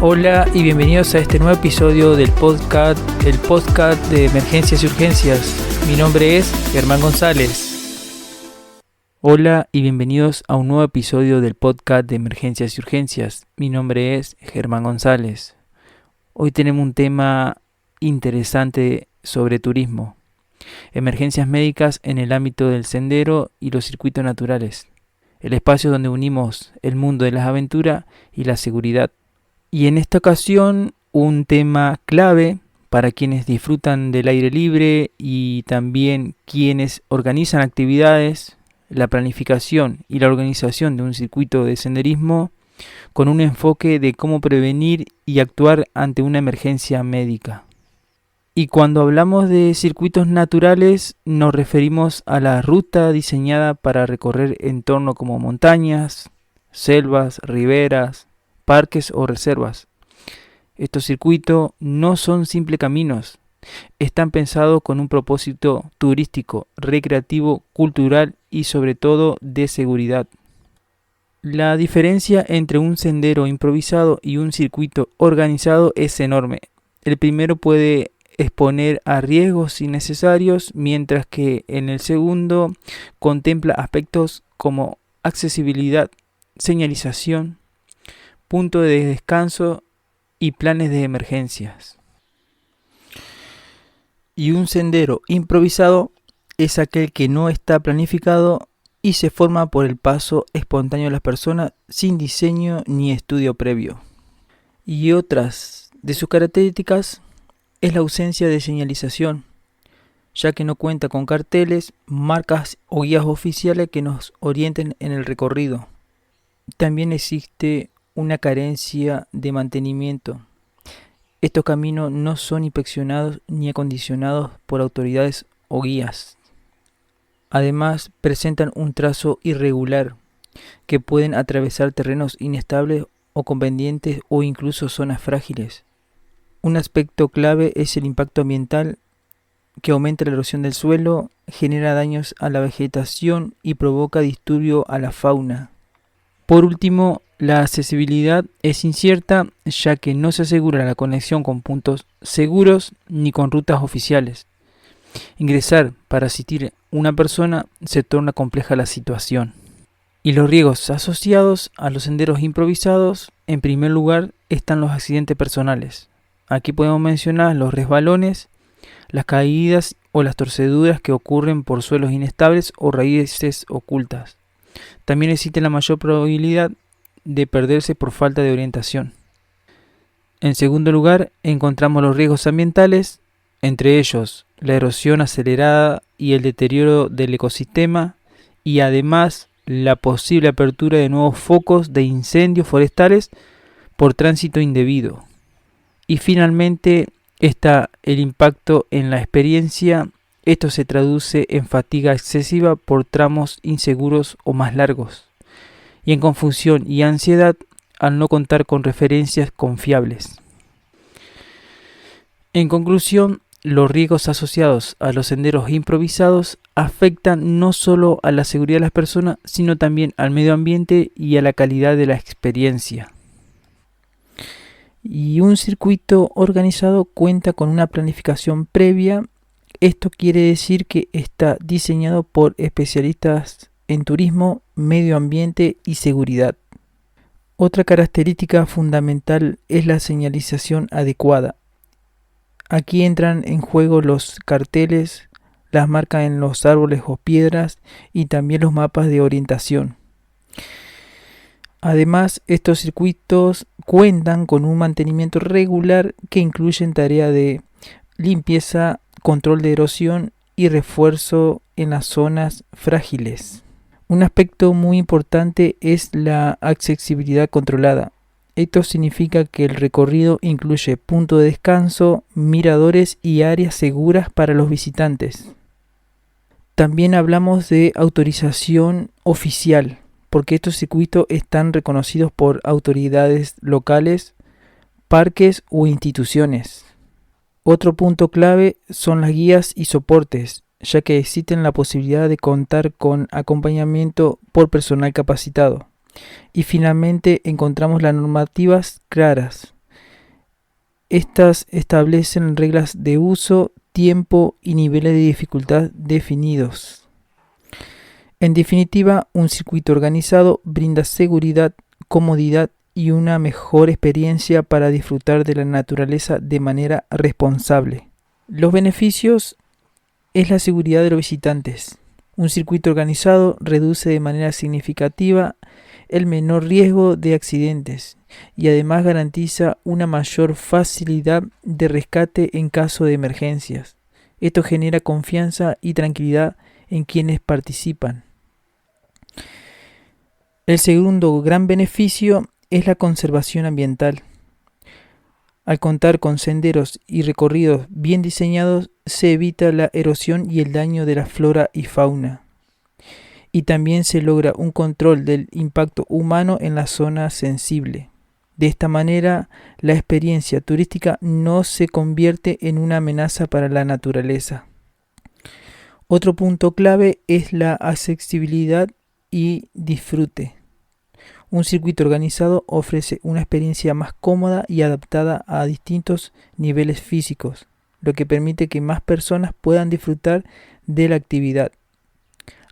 Hola y bienvenidos a este nuevo episodio del podcast, el podcast de Emergencias y Urgencias. Mi nombre es Germán González. Hola y bienvenidos a un nuevo episodio del podcast de Emergencias y Urgencias. Mi nombre es Germán González. Hoy tenemos un tema interesante sobre turismo. Emergencias médicas en el ámbito del sendero y los circuitos naturales. El espacio donde unimos el mundo de las aventuras y la seguridad. Y en esta ocasión un tema clave para quienes disfrutan del aire libre y también quienes organizan actividades, la planificación y la organización de un circuito de senderismo con un enfoque de cómo prevenir y actuar ante una emergencia médica. Y cuando hablamos de circuitos naturales nos referimos a la ruta diseñada para recorrer entornos como montañas, selvas, riberas, parques o reservas. Estos circuitos no son simples caminos, están pensados con un propósito turístico, recreativo, cultural y sobre todo de seguridad. La diferencia entre un sendero improvisado y un circuito organizado es enorme. El primero puede exponer a riesgos innecesarios, mientras que en el segundo contempla aspectos como accesibilidad, señalización, punto de descanso y planes de emergencias. Y un sendero improvisado es aquel que no está planificado y se forma por el paso espontáneo de las personas sin diseño ni estudio previo. Y otras de sus características es la ausencia de señalización, ya que no cuenta con carteles, marcas o guías oficiales que nos orienten en el recorrido. También existe una carencia de mantenimiento. Estos caminos no son inspeccionados ni acondicionados por autoridades o guías. Además, presentan un trazo irregular que pueden atravesar terrenos inestables o con pendientes o incluso zonas frágiles. Un aspecto clave es el impacto ambiental, que aumenta la erosión del suelo, genera daños a la vegetación y provoca disturbio a la fauna. Por último, la accesibilidad es incierta, ya que no se asegura la conexión con puntos seguros ni con rutas oficiales. Ingresar para asistir a una persona se torna compleja la situación. Y los riesgos asociados a los senderos improvisados, en primer lugar, están los accidentes personales. Aquí podemos mencionar los resbalones, las caídas o las torceduras que ocurren por suelos inestables o raíces ocultas. También existe la mayor probabilidad de perderse por falta de orientación. En segundo lugar, encontramos los riesgos ambientales, entre ellos la erosión acelerada y el deterioro del ecosistema, y además la posible apertura de nuevos focos de incendios forestales por tránsito indebido. Y finalmente está el impacto en la experiencia. Esto se traduce en fatiga excesiva por tramos inseguros o más largos, y en confusión y ansiedad al no contar con referencias confiables. En conclusión, los riesgos asociados a los senderos improvisados afectan no solo a la seguridad de las personas, sino también al medio ambiente y a la calidad de la experiencia. Y un circuito organizado cuenta con una planificación previa. Esto quiere decir que está diseñado por especialistas en turismo, medio ambiente y seguridad. Otra característica fundamental es la señalización adecuada. Aquí entran en juego los carteles, las marcas en los árboles o piedras y también los mapas de orientación. Además, estos circuitos cuentan con un mantenimiento regular que incluye tareas de limpieza, control de erosión y refuerzo en las zonas frágiles. Un aspecto muy importante es la accesibilidad controlada. Esto significa que el recorrido incluye puntos de descanso, miradores y áreas seguras para los visitantes. También hablamos de autorización oficial, porque estos circuitos están reconocidos por autoridades locales, parques o instituciones. Otro punto clave son las guías y soportes, ya que existe la posibilidad de contar con acompañamiento por personal capacitado. Y finalmente encontramos las normativas claras, Estas establecen reglas de uso, tiempo y niveles de dificultad definidos. En definitiva, un circuito organizado brinda seguridad, comodidad y una mejor experiencia para disfrutar de la naturaleza de manera responsable. Los beneficios es la seguridad de los visitantes. Un circuito organizado reduce de manera significativa el menor riesgo de accidentes y además garantiza una mayor facilidad de rescate en caso de emergencias. Esto genera confianza y tranquilidad en quienes participan. El segundo gran beneficio es la conservación ambiental. Al contar con senderos y recorridos bien diseñados, se evita la erosión y el daño de la flora y fauna. Y también se logra un control del impacto humano en la zona sensible. De esta manera, la experiencia turística no se convierte en una amenaza para la naturaleza. Otro punto clave es la accesibilidad y disfrute. Un circuito organizado ofrece una experiencia más cómoda y adaptada a distintos niveles físicos, lo que permite que más personas puedan disfrutar de la actividad.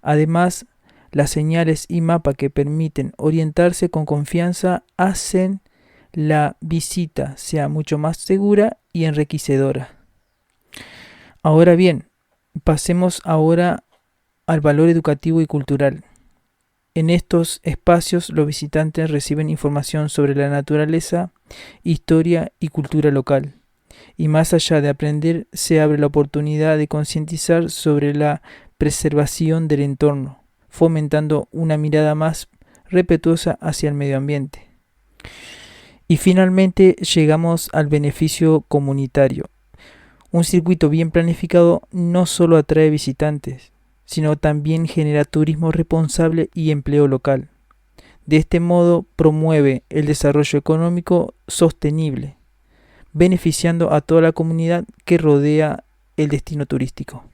Además, las señales y mapas que permiten orientarse con confianza hacen la visita sea mucho más segura y enriquecedora. Ahora bien, pasemos ahora al valor educativo y cultural. En estos espacios los visitantes reciben información sobre la naturaleza, historia y cultura local. Y más allá de aprender, se abre la oportunidad de concientizar sobre la preservación del entorno, fomentando una mirada más respetuosa hacia el medio ambiente. Y finalmente llegamos al beneficio comunitario. Un circuito bien planificado no solo atrae visitantes, sino también genera turismo responsable y empleo local. De este modo promueve el desarrollo económico sostenible, beneficiando a toda la comunidad que rodea el destino turístico.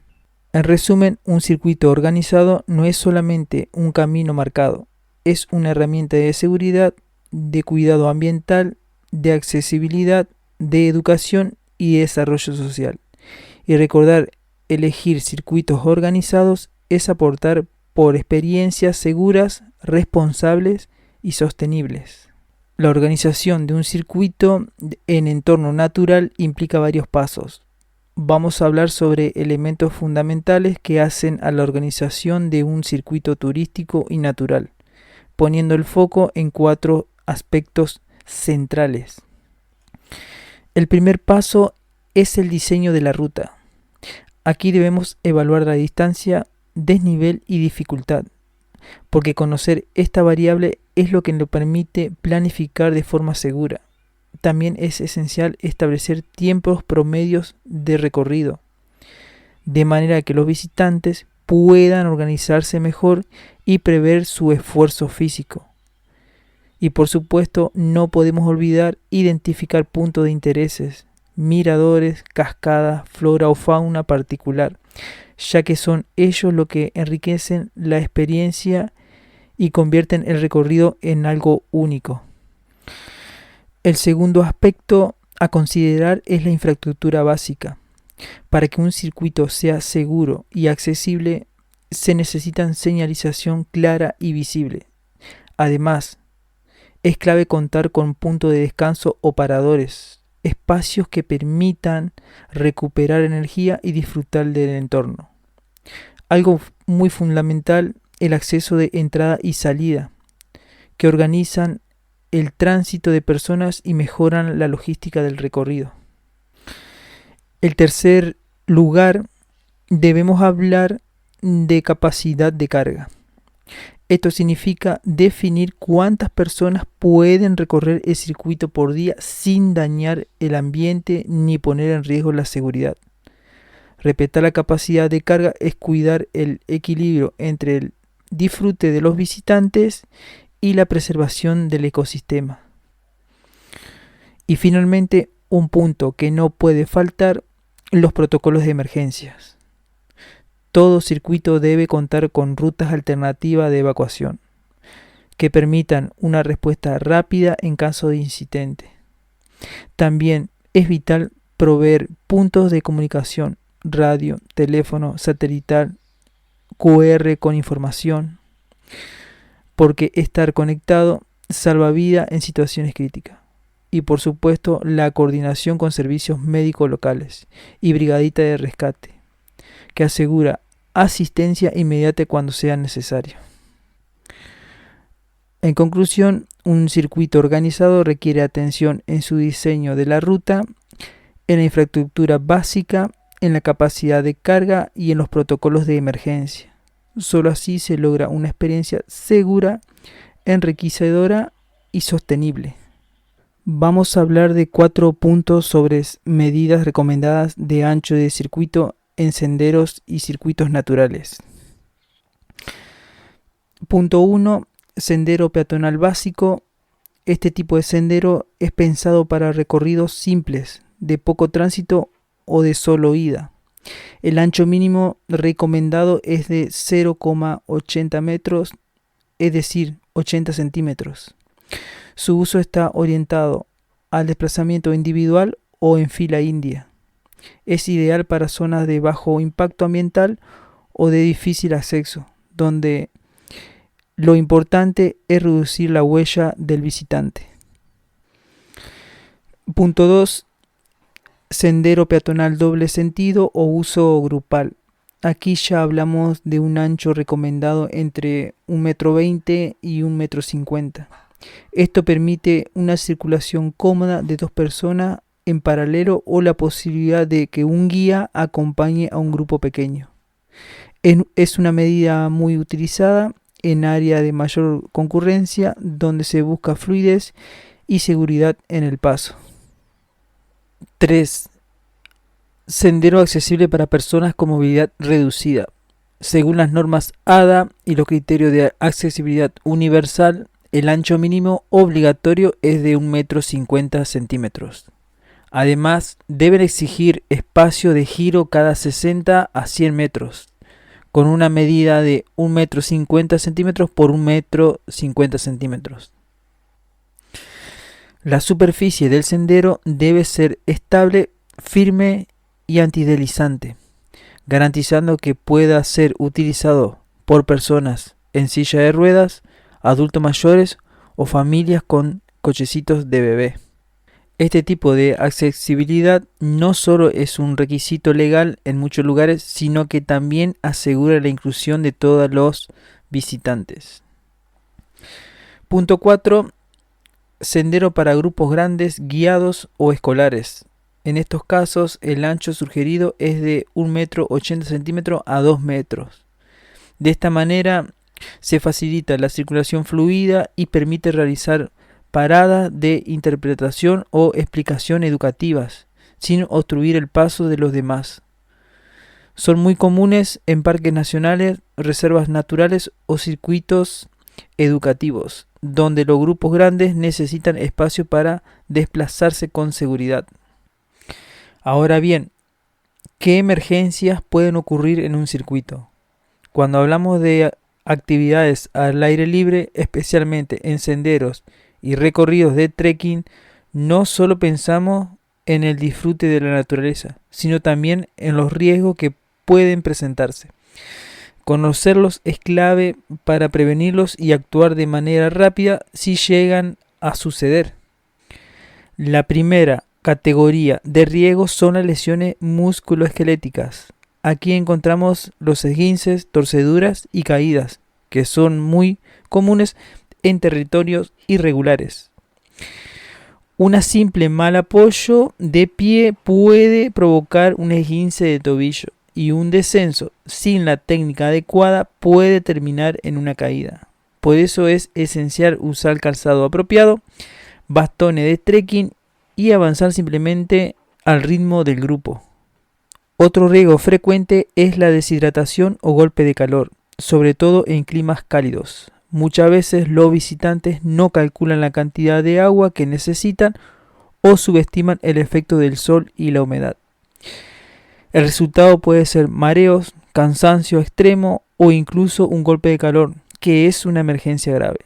En resumen, un circuito organizado no es solamente un camino marcado, es una herramienta de seguridad, de cuidado ambiental, de accesibilidad, de educación y desarrollo social. Y recordar, elegir circuitos organizados es aportar por experiencias seguras, responsables y sostenibles. La organización de un circuito en entorno natural implica varios pasos. Vamos a hablar sobre elementos fundamentales que hacen a la organización de un circuito turístico y natural, poniendo el foco en 4 aspectos centrales. El primer paso es el diseño de la ruta. Aquí debemos evaluar la distancia, desnivel y dificultad, porque conocer esta variable es lo que nos permite planificar de forma segura. También es esencial establecer tiempos promedios de recorrido, de manera que los visitantes puedan organizarse mejor y prever su esfuerzo físico. Y por supuesto, no podemos olvidar identificar puntos de intereses, miradores, cascadas, flora o fauna particular, ya que son ellos lo que enriquecen la experiencia y convierten el recorrido en algo único. El segundo aspecto a considerar es la infraestructura básica. Para que un circuito sea seguro y accesible, se necesita señalización clara y visible. Además, es clave contar con puntos de descanso o paradores, espacios que permitan recuperar energía y disfrutar del entorno. Algo muy fundamental, el acceso de entrada y salida, que organizan el tránsito de personas y mejoran la logística del recorrido. En tercer lugar, debemos hablar de capacidad de carga. Esto significa definir cuántas personas pueden recorrer el circuito por día sin dañar el ambiente ni poner en riesgo la seguridad. Respetar la capacidad de carga es cuidar el equilibrio entre el disfrute de los visitantes y la preservación del ecosistema. Y finalmente, un punto que no puede faltar, los protocolos de emergencias. Todo circuito debe contar con rutas alternativas de evacuación que permitan una respuesta rápida en caso de incidente. También es vital proveer puntos de comunicación, radio, teléfono, satelital, QR con información, porque estar conectado salva vida en situaciones críticas. Y por supuesto la coordinación con servicios médicos locales y brigadita de rescate, que asegura asistencia inmediata cuando sea necesario. En conclusión, un circuito organizado requiere atención en su diseño de la ruta, en la infraestructura básica, en la capacidad de carga y en los protocolos de emergencia. Solo así se logra una experiencia segura, enriquecedora y sostenible. Vamos a hablar de 4 puntos sobre medidas recomendadas de ancho de circuito en senderos y circuitos naturales. Punto 1. Sendero peatonal básico. Este tipo de sendero es pensado para recorridos simples, de poco tránsito o de solo ida. El ancho mínimo recomendado es de 0,80 metros, es decir, 80 centímetros. Su uso está orientado al desplazamiento individual o en fila india. Es ideal para zonas de bajo impacto ambiental o de difícil acceso, donde lo importante es reducir la huella del visitante. Punto 2. Sendero peatonal doble sentido o uso grupal. Aquí ya hablamos de un ancho recomendado entre 1,20 m y 1,50 m. Esto permite una circulación cómoda de 2 personas en paralelo o la posibilidad de que un guía acompañe a un grupo pequeño. Es una medida muy utilizada en áreas de mayor concurrencia donde se busca fluidez y seguridad en el paso. 3. Sendero accesible para personas con movilidad reducida. Según las normas ADA y los criterios de accesibilidad universal, el ancho mínimo obligatorio es de 1,50 m. Además, deben exigir espacio de giro cada 60 a 100 metros, con una medida de 1,50 m por 1,50 m. La superficie del sendero debe ser estable, firme y antideslizante, garantizando que pueda ser utilizado por personas en silla de ruedas, adultos mayores o familias con cochecitos de bebé. Este tipo de accesibilidad no solo es un requisito legal en muchos lugares, sino que también asegura la inclusión de todos los visitantes. Punto 4. Sendero para grupos grandes, guiados o escolares. En estos casos, el ancho sugerido es de 1,80 m a 2 metros. De esta manera, se facilita la circulación fluida y permite realizar paradas de interpretación o explicación educativas, sin obstruir el paso de los demás. Son muy comunes en parques nacionales, reservas naturales o circuitos educativos, donde los grupos grandes necesitan espacio para desplazarse con seguridad. Ahora bien, ¿qué emergencias pueden ocurrir en un circuito? Cuando hablamos de actividades al aire libre, especialmente en senderos y recorridos de trekking, no solo pensamos en el disfrute de la naturaleza, sino también en los riesgos que pueden presentarse. Conocerlos es clave para prevenirlos y actuar de manera rápida si llegan a suceder. La primera categoría de riesgo son las lesiones musculoesqueléticas. Aquí encontramos los esguinces, torceduras y caídas, que son muy comunes en territorios irregulares. Una simple mal apoyo de pie puede provocar un esguince de tobillo y un descenso sin la técnica adecuada puede terminar en una caída. Por eso es esencial usar calzado apropiado, bastones de trekking y avanzar simplemente al ritmo del grupo. Otro riesgo frecuente es la deshidratación o golpe de calor, sobre todo en climas cálidos. Muchas veces los visitantes no calculan la cantidad de agua que necesitan o subestiman el efecto del sol y la humedad. El resultado puede ser mareos, cansancio extremo o incluso un golpe de calor, que es una emergencia grave.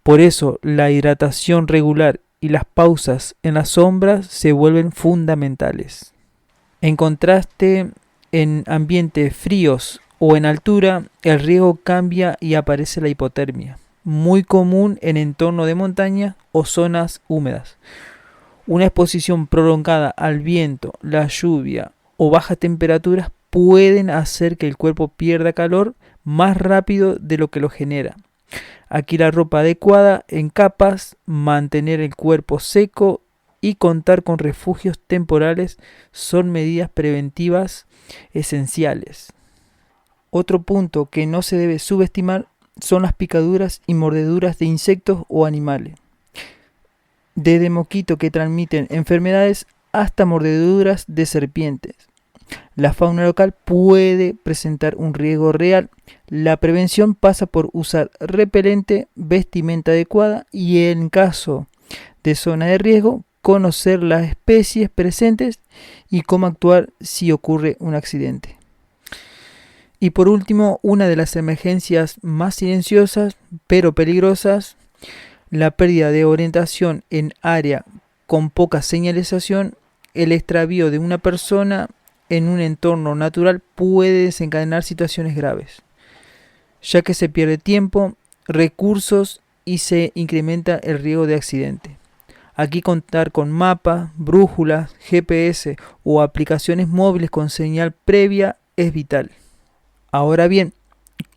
Por eso, la hidratación regular y las pausas en las sombras se vuelven fundamentales. En contraste, en ambientes fríos o en altura, el riesgo cambia y aparece la hipotermia, muy común en entornos de montaña o zonas húmedas. Una exposición prolongada al viento, la lluvia o bajas temperaturas pueden hacer que el cuerpo pierda calor más rápido de lo que lo genera. Aquí la ropa adecuada en capas, mantener el cuerpo seco y contar con refugios temporales son medidas preventivas esenciales. Otro punto que no se debe subestimar son las picaduras y mordeduras de insectos o animales. Desde mosquitos que transmiten enfermedades hasta mordeduras de serpientes. La fauna local puede presentar un riesgo real. La prevención pasa por usar repelente, vestimenta adecuada y en caso de zona de riesgo, conocer las especies presentes y cómo actuar si ocurre un accidente. Y por último, una de las emergencias más silenciosas pero peligrosas, la pérdida de orientación en área con poca señalización. El extravío de una persona en un entorno natural puede desencadenar situaciones graves, ya que se pierde tiempo, recursos y se incrementa el riesgo de accidente. Aquí contar con mapas, brújulas, GPS o aplicaciones móviles con señal previa es vital. Ahora bien,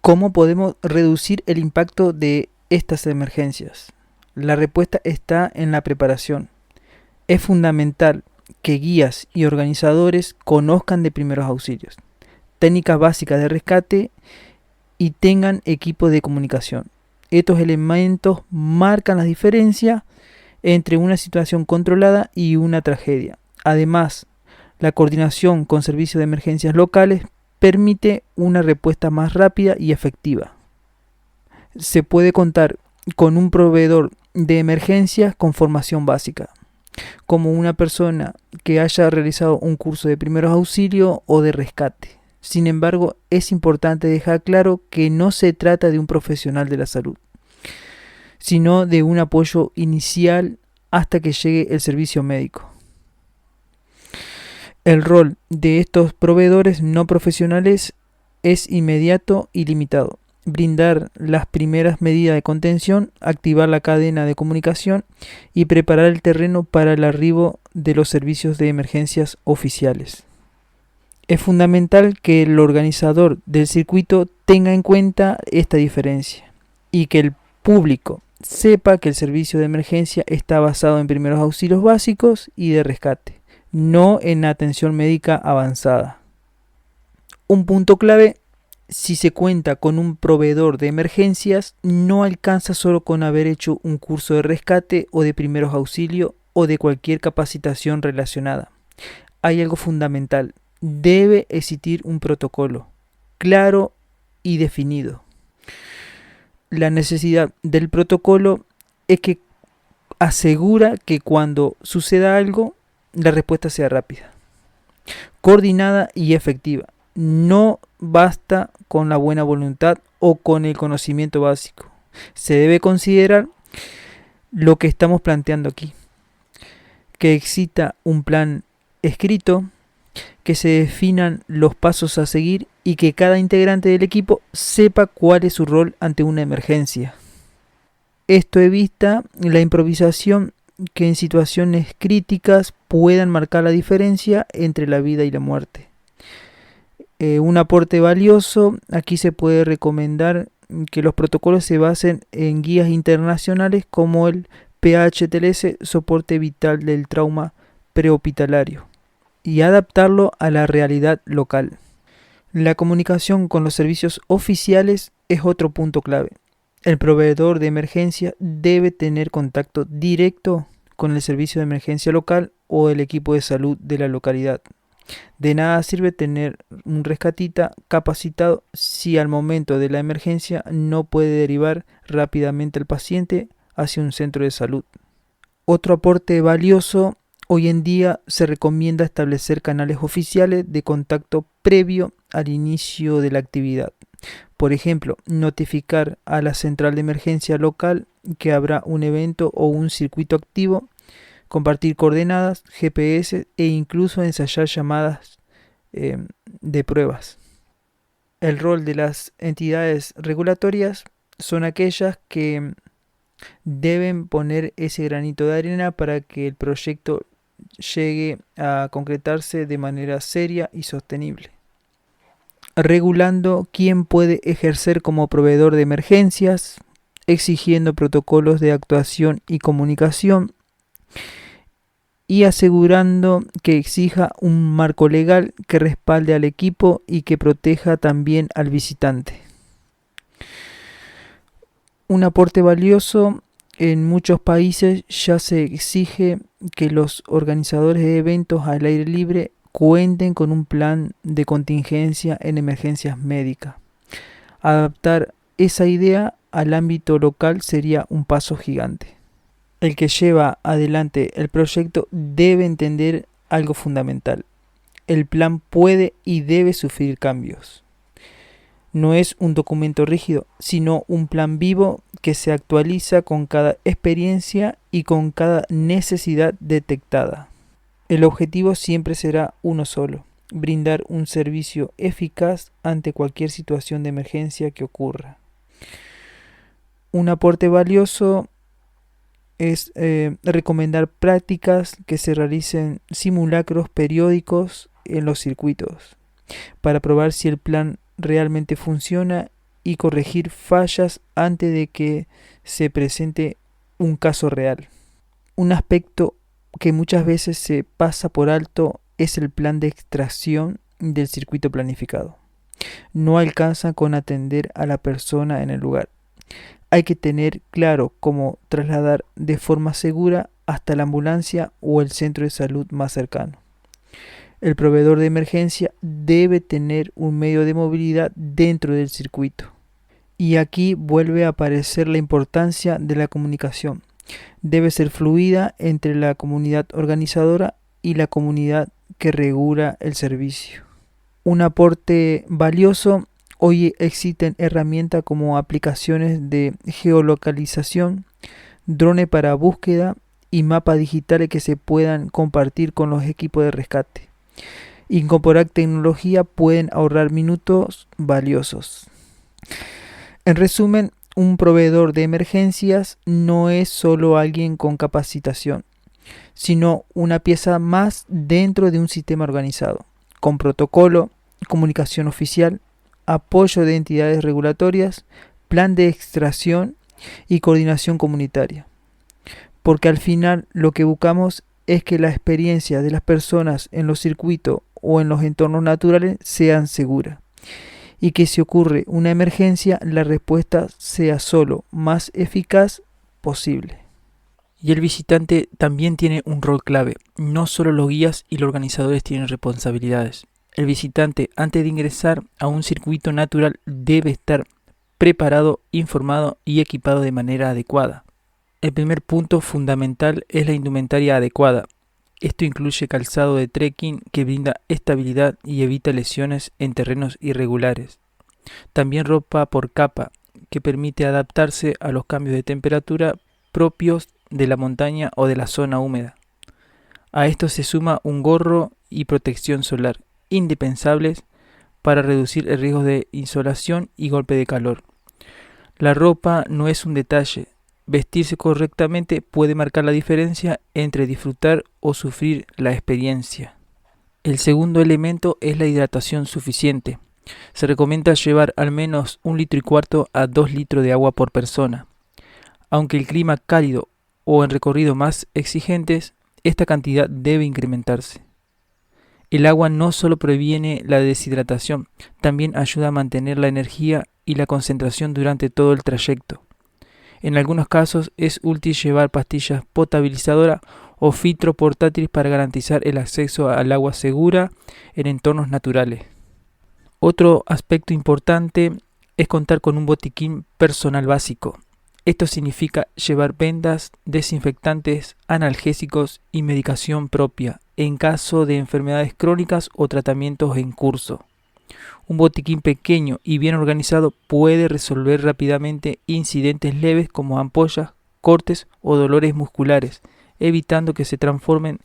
¿cómo podemos reducir el impacto de estas emergencias? La respuesta está en la preparación. Es fundamental que guías y organizadores conozcan de primeros auxilios, técnicas básicas de rescate y tengan equipo de comunicación. Estos elementos marcan la diferencia entre una situación controlada y una tragedia. Además, la coordinación con servicios de emergencias locales permite una respuesta más rápida y efectiva. Se puede contar con un proveedor de emergencias con formación básica, como una persona que haya realizado un curso de primeros auxilios o de rescate. Sin embargo, es importante dejar claro que no se trata de un profesional de la salud, sino de un apoyo inicial hasta que llegue el servicio médico. El rol de estos proveedores no profesionales es inmediato y limitado. Brindar las primeras medidas de contención, activar la cadena de comunicación y preparar el terreno para el arribo de los servicios de emergencias oficiales. Es fundamental que el organizador del circuito tenga en cuenta esta diferencia y que el público sepa que el servicio de emergencia está basado en primeros auxilios básicos y de rescate, no en atención médica avanzada. Un punto clave: si se cuenta con un proveedor de emergencias, no alcanza solo con haber hecho un curso de rescate o de primeros auxilios o de cualquier capacitación relacionada. Hay algo fundamental: debe existir un protocolo claro y definido. La necesidad del protocolo es que asegura que cuando suceda algo, la respuesta sea rápida, coordinada y efectiva. No basta con la buena voluntad o con el conocimiento básico. Se debe considerar lo que estamos planteando aquí: que exista un plan escrito, que se definan los pasos a seguir y que cada integrante del equipo sepa cuál es su rol ante una emergencia. Esto evita la improvisación que en situaciones críticas puedan marcar la diferencia entre la vida y la muerte. Un aporte valioso: aquí se puede recomendar que los protocolos se basen en guías internacionales como el PHTLS, soporte vital del trauma prehospitalario, y adaptarlo a la realidad local. La comunicación con los servicios oficiales es otro punto clave. El proveedor de emergencia debe tener contacto directo con el servicio de emergencia local o el equipo de salud de la localidad. De nada sirve tener un rescatista capacitado si al momento de la emergencia no puede derivar rápidamente al paciente hacia un centro de salud. Otro aporte valioso: hoy en día se recomienda establecer canales oficiales de contacto previo al inicio de la actividad. Por ejemplo, notificar a la central de emergencia local que habrá un evento o un circuito activo compartir coordenadas, GPS e incluso ensayar llamadas de pruebas. El rol de las entidades regulatorias son aquellas que deben poner ese granito de arena para que el proyecto llegue a concretarse de manera seria y sostenible. Regulando quién puede ejercer como proveedor de emergencias, exigiendo protocolos de actuación y comunicación, y asegurando que exija un marco legal que respalde al equipo y que proteja también al visitante. Un aporte valioso: en muchos países ya se exige que los organizadores de eventos al aire libre cuenten con un plan de contingencia en emergencias médicas. Adaptar esa idea al ámbito local sería un paso gigante. El que lleva adelante el proyecto debe entender algo fundamental: el plan puede y debe sufrir cambios. No es un documento rígido, sino un plan vivo que se actualiza con cada experiencia y con cada necesidad detectada. El objetivo siempre será uno solo: brindar un servicio eficaz ante cualquier situación de emergencia que ocurra. Un aporte valioso es recomendar prácticas que se realicen simulacros periódicos en los circuitos para probar si el plan realmente funciona y corregir fallas antes de que se presente un caso real. Un aspecto que muchas veces se pasa por alto es el plan de extracción del circuito planificado. No alcanza con atender a la persona en el lugar. Hay que tener claro cómo trasladar de forma segura hasta la ambulancia o el centro de salud más cercano. El proveedor de emergencia debe tener un medio de movilidad dentro del circuito. Y aquí vuelve a aparecer la importancia de la comunicación. Debe ser fluida entre la comunidad organizadora y la comunidad que regula el servicio. Un aporte valioso: hoy existen herramientas como aplicaciones de geolocalización, drones para búsqueda y mapas digitales que se puedan compartir con los equipos de rescate. Incorporar tecnología pueden ahorrar minutos valiosos. En resumen, un proveedor de emergencias no es solo alguien con capacitación, sino una pieza más dentro de un sistema organizado, con protocolo, comunicación oficial, apoyo de entidades regulatorias, plan de extracción y coordinación comunitaria. Porque al final lo que buscamos es que la experiencia de las personas en los circuitos o en los entornos naturales sean seguras, y que si ocurre una emergencia, la respuesta sea solo más eficaz posible. Y el visitante también tiene un rol clave. No solo los guías y los organizadores tienen responsabilidades. El visitante, antes de ingresar a un circuito natural, debe estar preparado, informado y equipado de manera adecuada. El primer punto fundamental es la indumentaria adecuada. Esto incluye calzado de trekking que brinda estabilidad y evita lesiones en terrenos irregulares. También ropa por capa, que permite adaptarse a los cambios de temperatura propios de la montaña o de la zona húmeda. A esto se suma un gorro y protección solar, indispensables para reducir el riesgo de insolación y golpe de calor. La ropa no es un detalle. Vestirse correctamente puede marcar la diferencia entre disfrutar o sufrir la experiencia. El segundo elemento es la hidratación suficiente. Se recomienda llevar al menos 1,25 litros a 2 litros de agua por persona. Aunque el clima cálido o en recorridos más exigentes, esta cantidad debe incrementarse. El agua no solo previene la deshidratación, también ayuda a mantener la energía y la concentración durante todo el trayecto. En algunos casos es útil llevar pastillas potabilizadoras o filtros portátiles para garantizar el acceso al agua segura en entornos naturales. Otro aspecto importante es contar con un botiquín personal básico. Esto significa llevar vendas, desinfectantes, analgésicos y medicación propia en caso de enfermedades crónicas o tratamientos en curso. Un botiquín pequeño y bien organizado puede resolver rápidamente incidentes leves como ampollas, cortes o dolores musculares, evitando que se transformen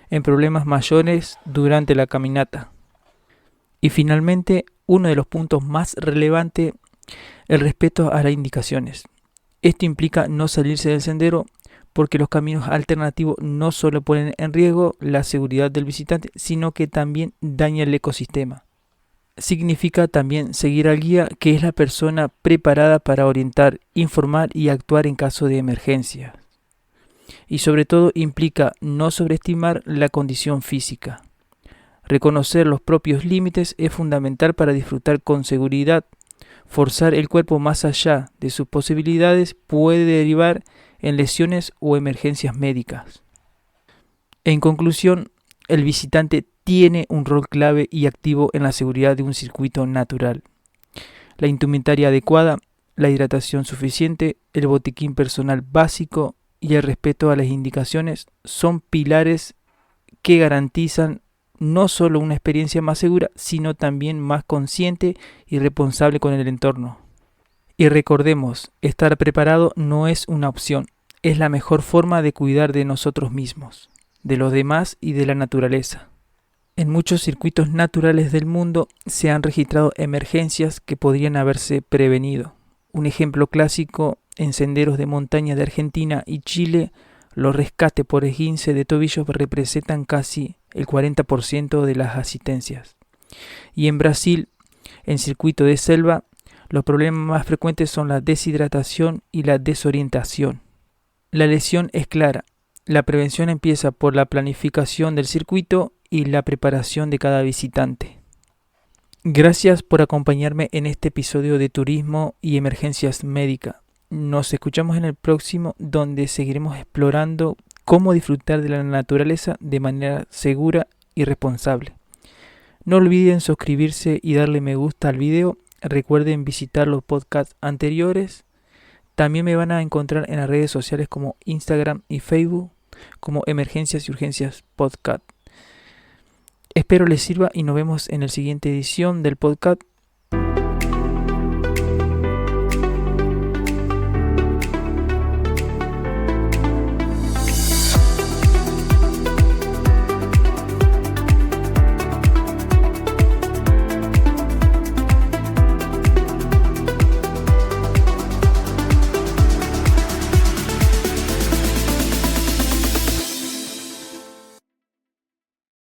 en problemas mayores durante la caminata. Y finalmente, uno de los puntos más relevantes, el respeto a las indicaciones. Esto implica no salirse del sendero porque los caminos alternativos no solo ponen en riesgo la seguridad del visitante, sino que también dañan el ecosistema. Significa también seguir al guía, que es la persona preparada para orientar, informar y actuar en caso de emergencia. Y sobre todo implica no sobreestimar la condición física. Reconocer los propios límites es fundamental para disfrutar con seguridad. Forzar el cuerpo más allá de sus posibilidades puede derivar en lesiones o emergencias médicas. En conclusión, el visitante tiene un rol clave y activo en la seguridad de un circuito natural. La indumentaria adecuada, la hidratación suficiente, el botiquín personal básico y el respeto a las indicaciones son pilares que garantizan no solo una experiencia más segura, sino también más consciente y responsable con el entorno. Y recordemos, estar preparado no es una opción, es la mejor forma de cuidar de nosotros mismos, de los demás y de la naturaleza. En muchos circuitos naturales del mundo se han registrado emergencias que podrían haberse prevenido. Un ejemplo clásico, en senderos de montaña de Argentina y Chile, los rescates por esguince de tobillos representan casi el 40% de las asistencias. Y en Brasil, en circuito de selva, los problemas más frecuentes son la deshidratación y la desorientación. La lesión es clara. La prevención empieza por la planificación del circuito y la preparación de cada visitante. Gracias por acompañarme en este episodio de Turismo y Emergencias Médicas. Nos escuchamos en el próximo, donde seguiremos explorando cómo disfrutar de la naturaleza de manera segura y responsable. No olviden suscribirse y darle me gusta al video. Recuerden visitar los podcasts anteriores. También me van a encontrar en las redes sociales como Instagram y Facebook como Emergencias y Urgencias Podcast. Espero les sirva y nos vemos en la siguiente edición del podcast.